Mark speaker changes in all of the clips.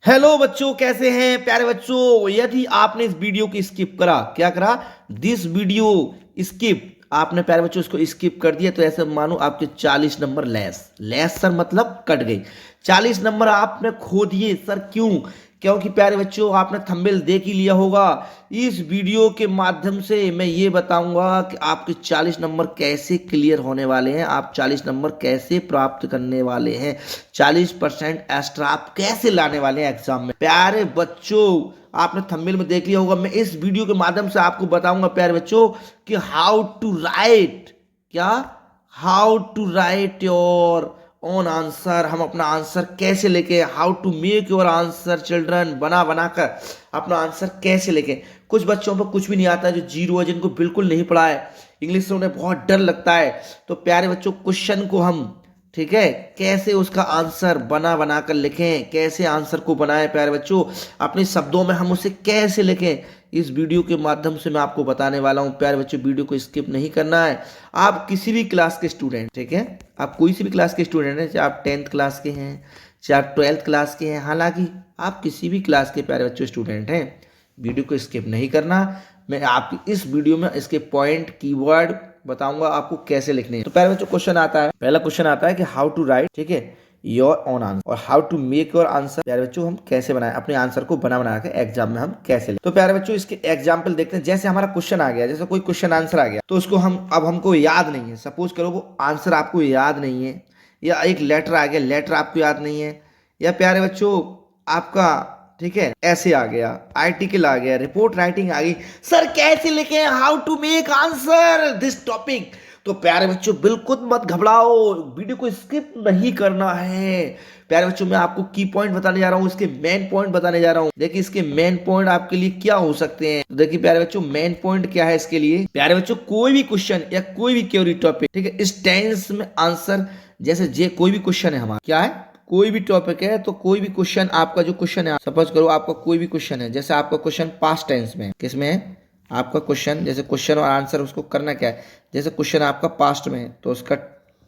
Speaker 1: Hello बच्चों, कैसे हैं प्यारे बच्चों। यदि आपने इस वीडियो को स्किप करा, क्या करा, दिस वीडियो स्किप, आपने प्यारे बच्चों इसको स्किप कर दिया तो ऐसे मानो आपके 40 नंबर लेस लेस सर मतलब कट गई। 40 नंबर आपने खो दिए सर। क्यों? क्योंकि प्यारे बच्चों आपने थंबनेल देख ही लिया होगा। इस वीडियो के माध्यम से मैं ये बताऊंगा कि आपके 40 नंबर कैसे क्लियर होने वाले हैं, आप 40 नंबर कैसे प्राप्त करने वाले हैं, 40% एक्स्ट्रा आप कैसे लाने वाले हैं एग्जाम में। प्यारे बच्चों आपने थंबनेल में देख लिया होगा, मैं इस वीडियो के माध्यम से आपको बताऊंगा प्यारे बच्चों कि हाउ टू राइट, क्या, how to write your own answer. हम अपना आंसर कैसे लेके, how to make your answer children, बना बनाकर अपना आंसर कैसे लेके। कुछ बच्चों पर कुछ भी नहीं आता है, जो जीरो है, जिनको बिल्कुल नहीं पढ़ा है, इंग्लिश से उन्हें बहुत डर लगता है। तो प्यारे बच्चों क्वेश्चन को हम, ठीक है, कैसे उसका आंसर बना बना कर लिखें, कैसे आंसर को बनाएं प्यारे बच्चों, अपने शब्दों में हम उसे कैसे लिखें, इस वीडियो के माध्यम से मैं आपको बताने वाला हूं प्यारे बच्चों। वीडियो को स्किप नहीं करना है। आप किसी भी क्लास के स्टूडेंट, ठीक है, आप कोई सी भी क्लास के स्टूडेंट हैं, चाहे आप 10th क्लास के हैं, चाहे आप 12th क्लास के हैं, हालांकि आप किसी भी क्लास के प्यारे बच्चों स्टूडेंट हैं, वीडियो को स्किप नहीं करना। मैं आपकी इस वीडियो में इसके पॉइंट, कीवर्ड बताऊंगा आपको कैसे लिखने हैं। तो पहले बच्चों क्वेश्चन आता है, पहला क्वेश्चन आता है कि हाउ टू राइट, ठीक है, योर ऑन आंसर, और how to make your answer. प्यारे बच्चों हम कैसे बनाए अपने आंसर को, बना बना के एग्जाम में हम कैसे लिखें। तो प्यारे बच्चों इसके एग्जाम्पल देखते हैं। जैसे हमारा क्वेश्चन आ गया, जैसे कोई क्वेश्चन आंसर आ गया, तो उसको हम, अब हमको याद नहीं है, सपोज करो वो आंसर आपको याद नहीं है, या एक लेटर आ गया, लेटर आपको याद नहीं है, या प्यारे बच्चों आपका, ठीक है, ऐसे आ गया, आर्टिकल आ गया, रिपोर्ट राइटिंग आ गई, सर कैसे लिखें, how to make answer this topic. तो प्यारे बच्चों बिल्कुल मत घबराओ, वीडियो को स्किप नहीं करना है। प्यारे बच्चों मैं आपको की पॉइंट बताने जा रहा हूँ, इसके मेन पॉइंट बताने जा रहा हूँ। देखिए इसके मेन पॉइंट आपके लिए क्या हो सकते हैं। देखिए प्यारे बच्चों मेन पॉइंट क्या है इसके लिए। प्यारे बच्चों कोई भी क्वेश्चन या कोई भी क्वेरी टॉपिक, ठीक है, इस टेंस में आंसर, जैसे जे कोई भी क्वेश्चन है हमारा, क्या है, कोई भी टॉपिक है, तो कोई भी क्वेश्चन, आपका जो क्वेश्चन है, सपोज करो आपका कोई भी क्वेश्चन है, जैसे आपका क्वेश्चन पास्ट टेंस में है, किसमें है आपका क्वेश्चन, जैसे क्वेश्चन और आंसर उसको करना क्या है, जैसे क्वेश्चन आपका पास्ट में है तो उसका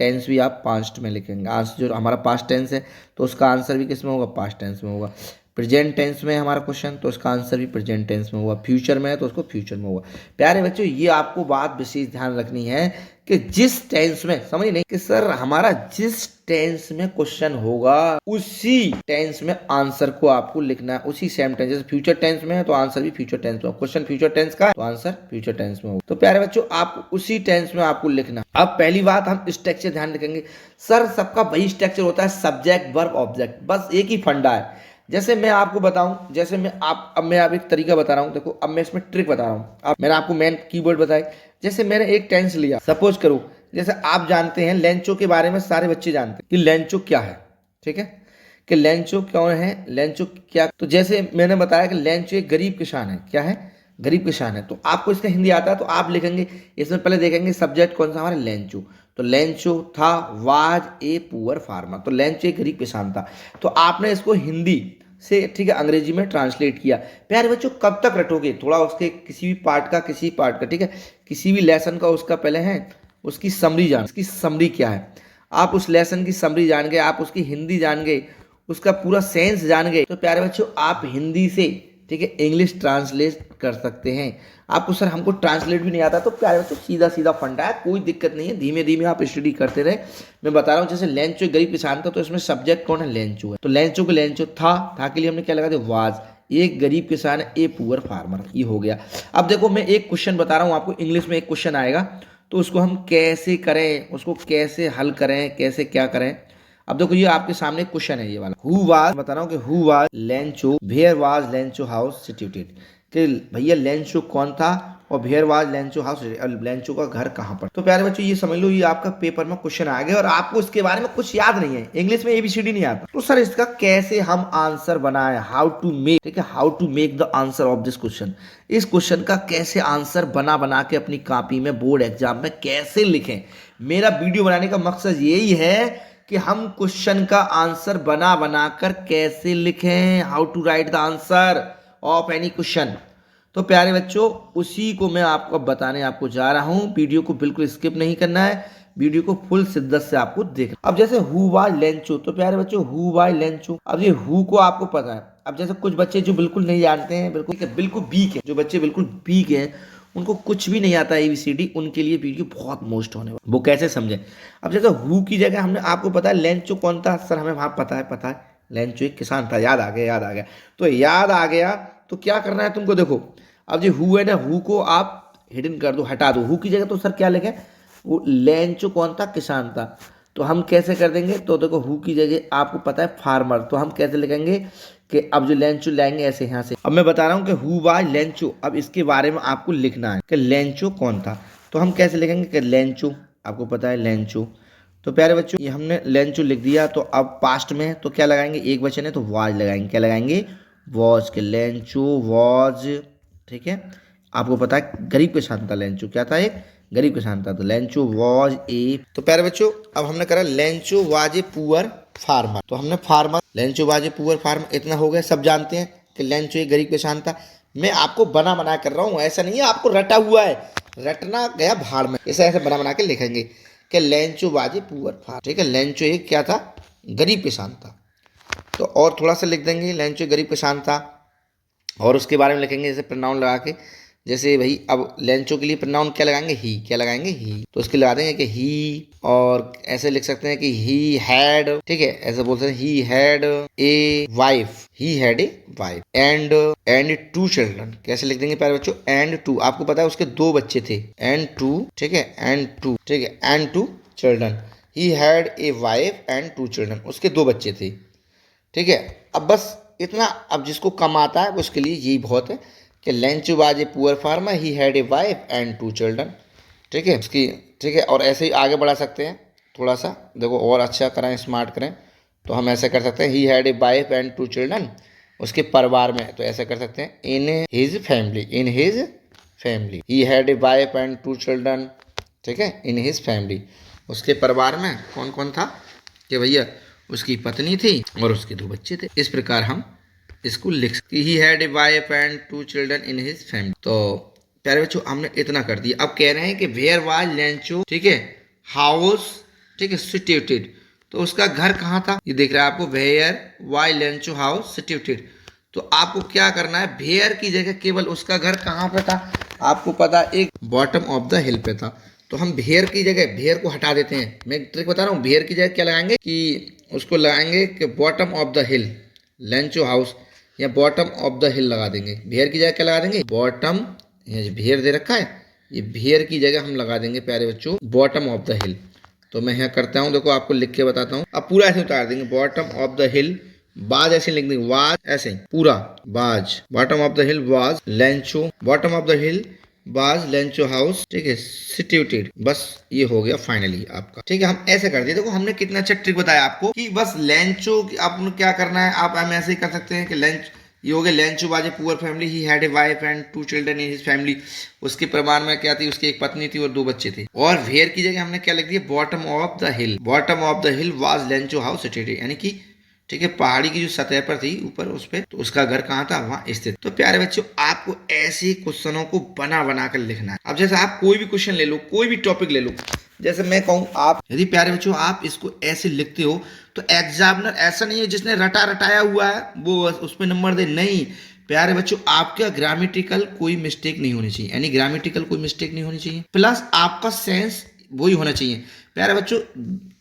Speaker 1: टेंस भी आप पास्ट में लिखेंगे। आज जो हमारा पास्ट टेंस है तो उसका आंसर भी किस में होगा, पास्ट टेंस में होगा। प्रेजेंट टेंस में है हमारा क्वेश्चन तो उसका आंसर भी प्रेजेंट टेंस में होगा। फ्यूचर में है तो उसको फ्यूचर में होगा। प्यारे बच्चों ये आपको बात विशेष ध्यान रखनी है कि जिस टेंस में, समझ नहीं कि सर हमारा जिस टेंस में क्वेश्चन होगा उसी टेंस में आंसर को आपको लिखना है, उसी सेम टेंस। जैसे फ्यूचर टेंस में है तो आंसर भी फ्यूचर टेंस में, क्वेश्चन फ्यूचर टेंस का तो आंसर फ्यूचर टेंस में होगा। तो प्यारे बच्चों आप उसी टेंस में आपको लिखना। अब पहली बात हम स्ट्रक्चर ध्यान रखेंगे। सर सबका वही स्ट्रक्चर होता है, सब्जेक्ट वर्ब ऑब्जेक्ट, बस एक ही फंडा है। जैसे मैं आपको बताऊं, जैसे मैं आप एक तरीका बता रहा हूं, देखो अब मैं इसमें ट्रिक बता रहा हूं। अब मैंने आपको मेन कीवर्ड बताए, जैसे मैंने एक टेंस लिया, सपोज करो, जैसे आप जानते हैं लेंचो के बारे में, सारे बच्चे जानते हैं कि लेंचो क्या है, ठीक है, कि लेंचो कौन है, लेंचो क्या। तो जैसे मैंने बताया कि लेंचो एक गरीब किसान है, क्या है, गरीब किसान है। तो आपको इसका हिंदी आता है तो आप लिखेंगे, इसमें पहले देखेंगे सब्जेक्ट कौन सा हमारा, लेंचो। तो लेंचो था वाज ए पुअर फार्मर, तो लेंचो एक गरीब किसान था। तो आपने इसको हिंदी से, ठीक है, अंग्रेजी में ट्रांसलेट किया। प्यारे बच्चों कब तक रटोगे, थोड़ा उसके किसी भी पार्ट का, ठीक है, किसी भी लेसन का उसका पहले है उसकी समरी जान, उसकी समरी क्या है, आप उस लेसन की समरी जान गए, आप उसकी हिंदी जान गए, उसका पूरा सेंस जान गए, तो प्यारे बच्चों आप हिंदी से, ठीक है, इंग्लिश ट्रांसलेट कर सकते हैं। आपको सर हमको ट्रांसलेट भी नहीं आता, तो प्यारे बच्चों सीधा सीधा फंडा है, कोई दिक्कत नहीं है, धीमे धीमे आप स्टडी करते रहे। मैं बता रहा हूँ जैसे लेंचो गरीब किसान था तो इसमें सब्जेक्ट कौन है, लेंचो है। तो लेंचो को लेंचो था के लिए हमने क्या लगा दिया, वाज, एक गरीब किसान है, ए पुअर फार्मर, ये हो गया। अब देखो मैं एक क्वेश्चन बता रहा हूँ आपको, इंग्लिश में एक क्वेश्चन आएगा तो उसको हम कैसे करें, उसको कैसे हल करें, कैसे क्या करें। अब देखो ये आपके सामने क्वेश्चन है ये वाला, हु वाज, बता रहा हूँ कि who was Lencho, where was Lencho house situated, कि भैया लेंचो कौन था और where was Lencho house, Lencho का घर कहाँ पर। तो प्यारे बच्चों ये समझ लो ये आपका पेपर में क्वेश्चन आ गया और आपको इसके बारे में कुछ याद नहीं है, इंग्लिश में एबीसीडी नहीं आता, तो सर इसका कैसे हम आंसर बनाए, हाउ टू मेक, ठीक है, how to make the answer of this question, इस क्वेश्चन का कैसे आंसर बना बना के अपनी कॉपी में बोर्ड एग्जाम में कैसे लिखें। मेरा वीडियो बनाने का मकसद यही है कि हम क्वेश्चन का आंसर बना बनाकर कैसे लिखें, how to write the answer of any question. तो प्यारे बच्चों उसी को मैं आपको बताने आपको जा रहा हूं, वीडियो को बिल्कुल स्किप नहीं करना है, वीडियो को फुल शिद्दत से आपको देखना। अब जैसे हु वाज लेंचो, तो प्यारे बच्चों हु वाज लेंचो, अब ये हु को आपको पता है, अब जैसे कुछ बच्चे जो बिल्कुल नहीं जानते हैं, बिल्कुल वीक है, जो बच्चे बिल्कुल वीक हैं, उनको कुछ भी नहीं आता ABCD, उनके लिए वीडियो बहुत मोस्ट होने वाला। वो कैसे समझे? अब जैसे हु की जगह हमने, आपको पता है लेंचो कौन था सर? हमें वहाँ पता है लेंचो एक किसान था। याद आ गया। तो याद आ गया तो क्या करना है तुमको? देखो अब जो हु है ना, हु को आप हिडन कर दो, हटा दो। हु की जगह तो सर क्या लिखे? वो लेंचो कौन था? किसान था। तो हम कैसे कर देंगे? तो देखो हु की जगह आपको पता है फार्मर, तो हम कैसे लिखेंगे कि अब जो लेंचो लाएंगे ऐसे यहाँ से। अब मैं बता रहा हूँ कि हु वाज लेंचो, अब इसके बारे में आपको लिखना है कि लेंचो कौन था। तो हम कैसे लिखेंगे कि लेंचो, आपको पता है लेंचो। तो प्यारे बच्चों ये हमने लेंचो लिख दिया। तो अब पास्ट में है तो क्या लगाएंगे? एक वचन है तो वाज लगाएंगे। क्या लगाएंगे? वॉज के लेंचो वॉज। ठीक है, आपको पता है गरीब किसान था लेंचो। क्या था? एक गरीब किसान था। तो लेंचो वॉज ए। तो प्यारे बच्चों अब हमने करा Lencho was a poor farmer. तो हमने farmer, Lencho was a poor farmer, इतना हो गया। सब जानते हैं कि लेंचो एक गरीब किसान था। मैं आपको बना कर रहा हूँ, ऐसा नहीं है आपको रटा हुआ है, रटना गया भाड़ में। ऐसे बना के लिखेंगे कि Lencho was a poor farmer. ठीक है, लेंचो एक क्या था? गरीब किसान था। तो और थोड़ा सा लिख देंगे, लेंचो गरीब किसान था। और उसके बारे में लिखेंगे जैसे प्रोनाउन लगा के, जैसे भाई अब लेंचो के लिए प्रोनाउन क्या लगाएंगे? ही। क्या लगाएंगे? ही। तो उसके लगा देंगे कि ही। और ऐसे लिख सकते हैं कि ही हैड, ठीक है, ऐसे बोल सकते हैं he had a wife, he had a wife and two children. कैसे लिख देंगे प्यारे बच्चों? एंड टू, आपको पता है उसके दो बच्चे थे। एंड टू, ठीक है, एंड टू, ठीक है, and two children. He had a wife and two children, उसके दो बच्चे थे। ठीक है, अब बस इतना। अब जिसको कम आता है उसके लिए यही बहुत है कि Lencho was a poor farmer, he had a wife and two children. ठीक है उसकी, ठीक है। और ऐसे ही आगे बढ़ा सकते हैं थोड़ा सा, देखो और अच्छा करें, स्मार्ट करें तो हम ऐसे कर सकते हैं he had a wife and two children, उसके परिवार में। तो ऐसे कर सकते हैं in his family, in his family he had a wife and two children. ठीक है, इन हिज फैमिली, उसके परिवार में कौन कौन था? कि भैया उसकी पत्नी थी और उसके दो बच्चे थे। इस प्रकार हम इसको लिख सकते। He had a wife and two children in his family. तो प्यारे बच्चों हमने इतना कर दिया। अब कह रहे हैं कि वेयर वाज लेंचो, ठीक है, हाउस, ठीक है, सिचुएटेड। तो उसका घर कहाँ था? ये देख रहा है आपको, where was Lencho house situated. तो आपको क्या करना है? वेयर की जगह केवल उसका घर कहाँ पे था? आपको पता, एक बॉटम ऑफ द हिल पे था। तो हम भेयर की जगह, भेयर को हटा देते हैं। मैं एक ट्रिक बता रहा हूँ, भेयर की जगह क्या लगाएंगे कि उसको लगाएंगे कि bottom of the hill Lencho house, या बॉटम ऑफ द हिल लगा देंगे। भेयर की जगह क्या लगा देंगे? बॉटम, ये भेयर दे रखा है, ये भेयर की जगह हम लगा देंगे प्यारे बच्चों बॉटम ऑफ द हिल। तो मैं यहाँ करता हूँ, देखो आपको लिख के बताता हूँ। अब पूरा ऐसे उतार देंगे, बॉटम ऑफ द हिल, बाज ऐसे लिख देंगे, वाज ऐसे पूरा, बाज, bottom of the hill was Lencho, bottom of the hill was Lencho house, ठीक है, सिचुएटेड। बस ये हो गया फाइनली आपका। ठीक है, हम ऐसे कर दिए। देखो हमने कितना अच्छा ट्रिक बताया आपको कि बस लेंचो आपको क्या करना है। आप हम ऐसे ही कर सकते हैं कि लेंच, ये हो गया Lencho was a poor family, he had a wife and two children in his family. उसके परिवार में क्या थी? उसकी एक पत्नी थी और दो बच्चे थे। और वेयर की जगह हमने क्या लिख दिया? Bottom of the hill, bottom of the hill was Lencho house situated, यानी कि ठीक है, पहाड़ी की जो सतह पर थी ऊपर उस पर, तो उसका घर कहाँ था? वहां स्थित। तो प्यारे बच्चों आपको ऐसे क्वेश्चनों को बना कर लिखना है। अब जैसे आप कोई भी क्वेश्चन ले लो, कोई भी टॉपिक ले लो, जैसे मैं कहूँ, आप यदि प्यारे बच्चों आप इसको ऐसे लिखते हो तो एग्जामिनर ऐसा नहीं है जिसने रटाया हुआ है वो उस पर नंबर दे, नहीं। प्यारे बच्चों आपका ग्रामेटिकल कोई मिस्टेक नहीं होनी चाहिए, यानी ग्रामेटिकल कोई मिस्टेक नहीं होनी चाहिए, प्लस आपका सेंस वही होना चाहिए। प्यारे बच्चों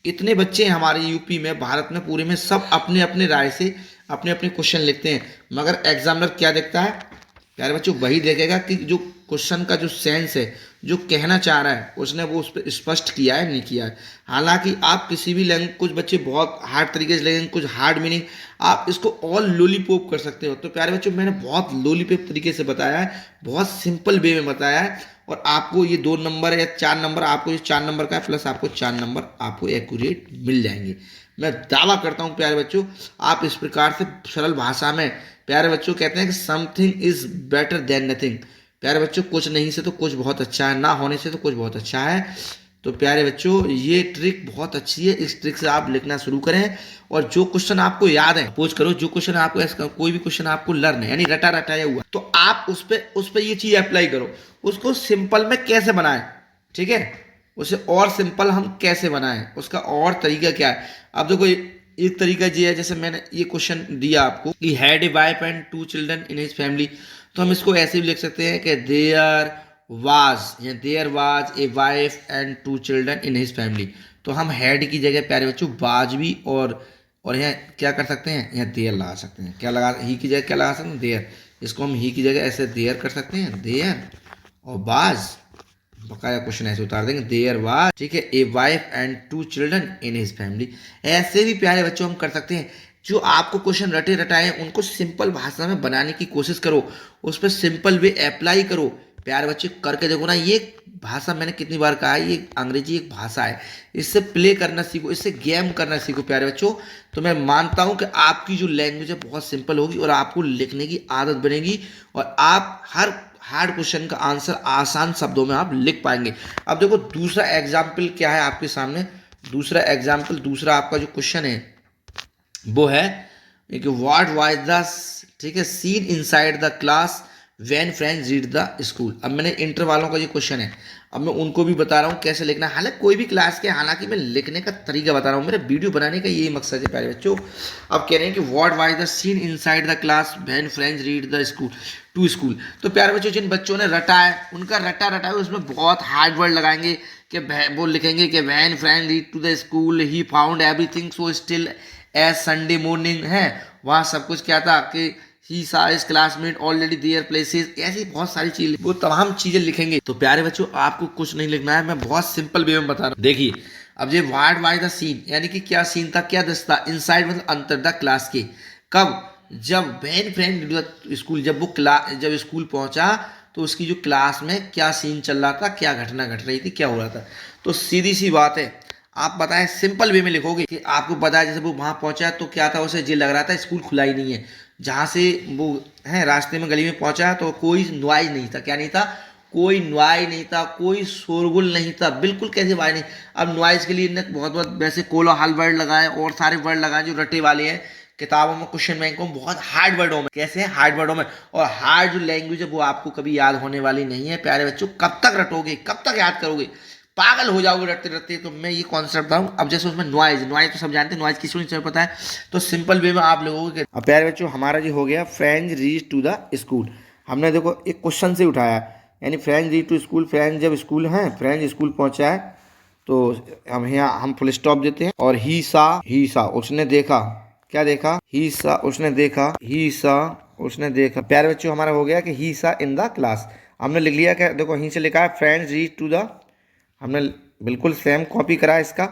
Speaker 1: इतने बच्चे हैं हमारे यूपी में, भारत में, पूरे में, सब अपने अपने राय से अपने अपने क्वेश्चन लिखते हैं, मगर एग्जामिनर क्या देखता है प्यारे बच्चों? वही देखेगा कि जो क्वेश्चन का जो सेंस है, जो कहना चाह रहा है, उसने वो उस पर स्पष्ट किया है नहीं किया है। हालांकि आप किसी भी लैंग्वेज, कुछ बच्चे बहुत हार्ड तरीके से लेंगे, कुछ हार्ड मीनिंग, आप इसको और लॉलीपॉप कर सकते हो। तो प्यारे बच्चों मैंने बहुत लॉलीपॉप तरीके से बताया है, बहुत सिंपल वे में बताया है, और आपको ये 2 नंबर या 4 नंबर, आपको ये 4 नंबर का है, प्लस आपको 4 नंबर आपको एक्यूरेट मिल जाएंगे। मैं दावा करता हूँ प्यारे बच्चों आप इस प्रकार से सरल भाषा में, प्यारे बच्चों कहते हैं कि something is better than nothing. प्यारे बच्चों कुछ नहीं से तो कुछ बहुत अच्छा है, ना होने से तो कुछ बहुत अच्छा है। तो प्यारे बच्चों ये ट्रिक बहुत अच्छी है, इस ट्रिक से आप लिखना शुरू करें। और जो क्वेश्चन आपको याद है, पोज करो, जो क्वेश्चन आपको, कोई भी क्वेश्चन आपको लर्न है, यानी रटाया हुआ, तो आप उस पर ये चीज अप्लाई करो। उसको सिंपल में कैसे बनाएं, ठीक है, उसे और सिंपल हम कैसे बनाएं, उसका और तरीका क्या है। अब देखो एक तरीका ये है, जैसे मैंने ये क्वेश्चन दिया आपको कि had a wife and 2 children in his family, तो हम इसको ऐसे भी लिख सकते हैं कि there was a wife and 2 children in his family. तो हम हैड की जगह प्यारे बच्चों वाज भी और यहाँ क्या कर सकते हैं, यहाँ देयर लगा सकते हैं। क्या लगा, ही की जगह क्या लगा सकते हैं, देयर। इसको हम ही की जगह ऐसे देयर कर सकते हैं, देयर, और वाज बकाया क्वेश्चन ऐसे उतार देंगे, देयर वाज, ठीक है, ए wife and 2 children in his family. ऐसे भी प्यारे बच्चों हम कर सकते हैं। जो आपको क्वेश्चन रटे रटाए उनको सिंपल भाषा में बनाने की कोशिश करो, उस पर सिंपल वे अप्लाई करो। प्यारे बच्चे करके देखो ना, ये भाषा मैंने कितनी बार कहा है, ये अंग्रेजी एक भाषा है, इससे प्ले करना सीखो, इससे गेम करना सीखो प्यारे बच्चों। तो मैं मानता हूं कि आपकी जो लैंग्वेज है बहुत सिंपल होगी और आपको लिखने की आदत बनेगी और आप हर हार्ड क्वेश्चन का आंसर आसान शब्दों में आप लिख पाएंगे। अब देखो दूसरा एग्जाम्पल क्या है आपके सामने। दूसरा एग्जाम्पल, दूसरा आपका जो क्वेश्चन है वो है कि व्हाट वाज द, ठीक है, scene inside the class when friends read the school. अब मैंने इंटर वालों का जो क्वेश्चन है, अब मैं उनको भी बता रहा हूँ कैसे लिखना है। हालांकि कोई भी क्लास के, हालांकि मैं लिखने का तरीका बता रहा हूँ, मेरा वीडियो बनाने का यही मकसद है प्यारे बच्चों। अब कह रहे हैं कि what was the scene inside the class when friends read the school to school. तो प्यारे बच्चों जिन बच्चों ने रटा है उनका रटा है उसमें बहुत हार्ड वर्ड लगाएंगे कि वो लिखेंगे कि when friend read to the school he found everything so still as Sunday morning है। वहाँ सब कुछ क्या था कि he saw his classmate already their places, ऐसी बहुत सारी चीज, वो तमाम चीजें लिखेंगे। तो प्यारे बच्चों आपको कुछ नहीं लिखना है, मैं बहुत सिंपल वे में बता रहा हूँ। देखिए अब ये व्हाट वाज द सीन, यानी कि क्या सीन था, क्या दस था, इनसाइड मतलब अंतर द क्लास के, कब, जब व्हेन फ्रेंड स्कूल, जब वो जब स्कूल पहुंचा तो उसकी जो क्लास में क्या सीन चल रहा था, क्या घटना घट रही थी, क्या हो रहा था। तो सीधी सी बात है, आप बताएं सिंपल वे में लिखोगे कि आपको पता है जैसे वो वहां पहुंचा तो क्या था, उसे ये लग रहा था स्कूल खुला ही नहीं है। जहाँ से वो है रास्ते में गली में पहुंचा तो कोई नॉइज नहीं था, क्या नहीं था, कोई नॉइज नहीं था, कोई शोरगुल नहीं था, बिल्कुल कैसे आवाज नहीं। अब नॉइज के लिए इन्हें बहुत बहुत वैसे कोलाहल वर्ड लगाए और सारे वर्ड लगाए जो रटे वाले हैं किताबों में, क्वेश्चन बैंकों में, बहुत हार्ड वर्डों में। कैसे है, हार्ड वर्डों में। और हार्ड जो लैंग्वेज है वो आपको कभी याद होने वाली नहीं है प्यारे बच्चों। कब तक रटोगे, कब तक याद करोगे, पागल हो जाओगे रटते रटते। तो मैं ये कॉन्सेप्ट बताऊँ। अब जैसे उसमें नॉइज तो सब जानते हैं, नॉइज किसी को नहीं पता है, तो सिंपल वे में आप लोगों के। अब प्यारे बच्चों हमारा जो हो गया friends reach to the school, हमने देखो एक क्वेश्चन से उठाया, यानी friends reach to school, friends जब स्कूल है, फ्रेंड्स स्कूल पहुंचा है तो हम यहाँ हम फुल स्टॉप देते हैं। और ही सा उसने देखा, क्या देखा, ही सा उसने देखा, ही सा उसने देखा। प्यारे बच्चों हमारा हो गया कि he saw in the class. हमने लिख लिया क्या, देखो ही से लिखा है फ्रेंड्स रीच टू द, हमने बिल्कुल सेम कॉपी करा इसका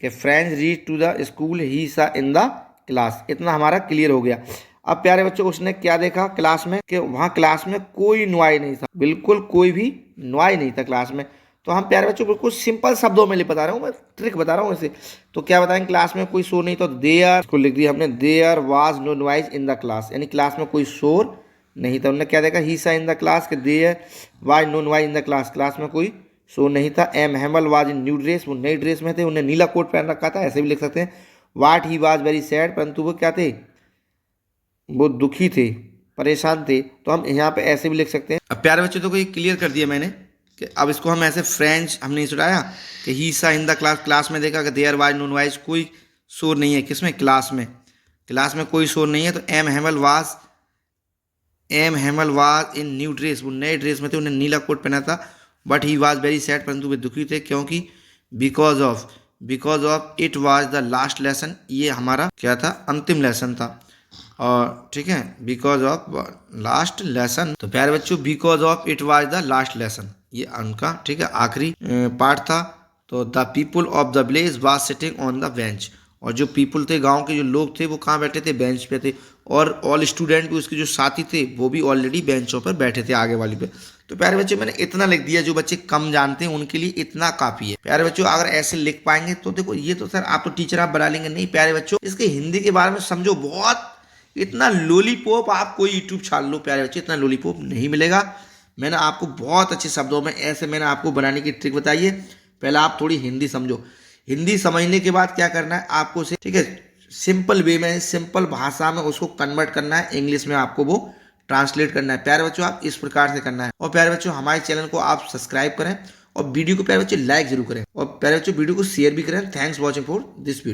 Speaker 1: कि friends reach to the school he saw in the class. इतना हमारा क्लियर हो गया। अब प्यारे बच्चों उसने क्या देखा क्लास में, कि वहाँ क्लास में कोई नॉइज नहीं था, बिल्कुल कोई भी नॉइज नहीं था क्लास में। तो हम प्यारे बच्चों बिल्कुल सिंपल शब्दों में बता रहा हूँ, मैं ट्रिक बता रहा हूँ इसे। तो क्या बताएंगे, क्लास में कोई शोर नहीं था, देयर, इसको लिख दिया हमने, there was no noise in the class, यानी क्लास में कोई शोर नहीं था। उन्होंने क्या देखा, he saw in the class, के there was no noise in the class, class में कोई शोर नहीं था। M Hemal was in new dress, वो नई ड्रेस में थे, उन्हें नीला कोट पहन रखा था, ऐसे भी लिख सकते हैं। वाट ही वाज वेरी सैड, परंतु वो क्या थे, वो दुखी थे, परेशान थे। तो हम यहाँ पे ऐसे भी लिख सकते हैं। अब प्यारे बच्चों तो ये क्लियर कर दिया मैंने कि अब इसको हम ऐसे फ्रेंच हमने नहीं सुनाया कि he saw in the class, class में देखा कि देयर वाज नो नॉइज, कोई शोर नहीं है, किसमें, क्लास में, क्लास में कोई शोर नहीं है। तो M Hemal was in new dress, वो नए ड्रेस में थे, उन्हें नीला कोट पहना था। But he was very sad, परंतु वे दुखी थे, क्योंकि because of it was the last lesson, ये हमारा क्या था, अंतिम लेसन था। और ठीक है, बिकॉज ऑफ लास्ट लेसन। तो प्यारे बच्चों because of it was the last lesson, ये उनका ठीक है आखिरी पार्ट था। तो the people of the village was sitting on the bench, और जो पीपुल थे, गांव के जो लोग थे, वो कहाँ बैठे थे, बेंच पे थे। और ऑल स्टूडेंट भी, उसके जो साथी थे, वो भी ऑलरेडी बेंचों पर बैठे थे, आगे वाली पे। तो प्यारे बच्चों मैंने इतना लिख दिया, जो बच्चे कम जानते हैं उनके लिए इतना काफी है। प्यारे बच्चों अगर ऐसे लिख पाएंगे तो देखो, ये तो सर आप तो टीचर आप बना लेंगे, नहीं प्यारे बच्चों इसके हिंदी के बारे में समझो। बहुत इतना लॉलीपॉप आप कोई यूट्यूब छाल लो प्यारे बच्चे, इतना लॉलीपॉप नहीं मिलेगा। मैंने आपको बहुत अच्छे शब्दों में ऐसे मैंने आपको बनाने की ट्रिक बताई है। पहले आप थोड़ी हिंदी समझो, हिंदी समझने के बाद क्या करना है आपको से, ठीक है, सिंपल वे में, सिंपल भाषा में उसको कन्वर्ट करना है, इंग्लिश में आपको वो ट्रांसलेट करना है। प्यारे बच्चों आप इस प्रकार से करना है। और प्यारे बच्चों हमारे चैनल को आप सब्सक्राइब करें और वीडियो को प्यारे बच्चों लाइक जरूर करें, और प्यारे बच्चों वीडियो को शेयर भी करें। Thanks watching for this video.